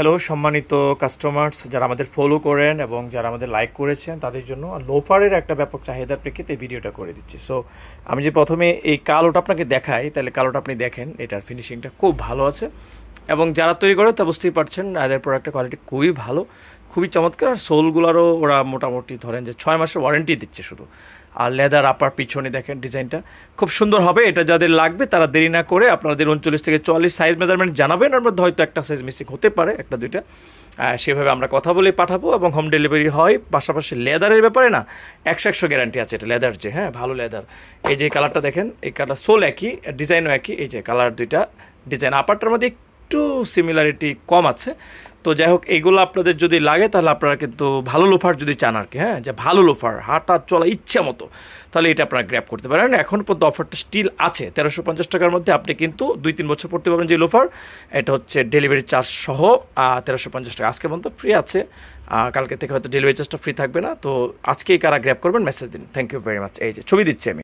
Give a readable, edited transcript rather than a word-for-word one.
Hello সম্মানিত customers যারা আমাদের ফলো করেন এবং যারা আমাদের লাইক করেছেন তাদের জন্য লোফারের একটা ব্যাপক চাহিদার প্রেক্ষিতে এই ভিডিওটা করে দিচ্ছি। সো আমি যে প্রথমে এই কালোটা আপনাকে দেখাই, তাহলে কালোটা আপনি দেখেন, এটার ফিনিশিংটা খুব ভালো আছে এবং যারা তৈরি করে তা বুঝতেই পারছেন এদের প্রোডাক্টের কোয়ালিটি খুবই ভালো, খুবই চমৎকার। আর সোলগুলোরও ওরা মোটামুটি ধরেন যে 6 মাসের ওয়ারেন্টি দিচ্ছে শুধু। আর লেদার আপার পিছনে দেখেন ডিজাইনটা খুব সুন্দর হবে। এটা যাদের লাগবে তারা দেরি না করে আপনাদের 39 থেকে 44 সাইজ মেজারমেন্ট জানাবেন। ওর মধ্যে হয়তো একটা সাইজ মিসিং হতে পারে, একটা দুইটা, সেভাবে আমরা কথা বলে পাঠাবো এবং হোম ডেলিভারি হয়। পাশাপাশি লেদারের ব্যাপারে না 100 গ্যারান্টি আছে। এটা লেদার যে, হ্যাঁ ভালো লেদার। এই যে কালারটা দেখেন, এই কালার সোল একই, ডিজাইনও একই। এই যে কালার দুইটা ডিজাইন আপারটার মধ্যে একটু সিমিলারিটি কম আছে। তো যাই হোক, এইগুলো আপনাদের যদি লাগে তাহলে আপনারা কিন্তু ভালো লোফার যদি চান আর কি, হ্যাঁ যে ভালো লোফার হাঁটা চলা ইচ্ছা মতো, তাহলে এটা আপনারা গ্র্যাব করতে পারেন। এখন পর্যন্ত অফারটা স্টিল আছে। 1350 টাকার মধ্যে আপনি কিন্তু 2-3 বছর পড়তে পারবেন যে লোফার। এটা হচ্ছে ডেলিভারি চার্জ সহ 1350 টাকা আজকে পর্যন্ত ফ্রি আছে। কালকে থেকে হয়তো ডেলিভারি চার্জটা ফ্রি থাকবে না। তো আজকেই কারা গ্র্যাব করবেন মেসেজ দিন। Thank you very much. এই যে ছবি দিচ্ছি আমি।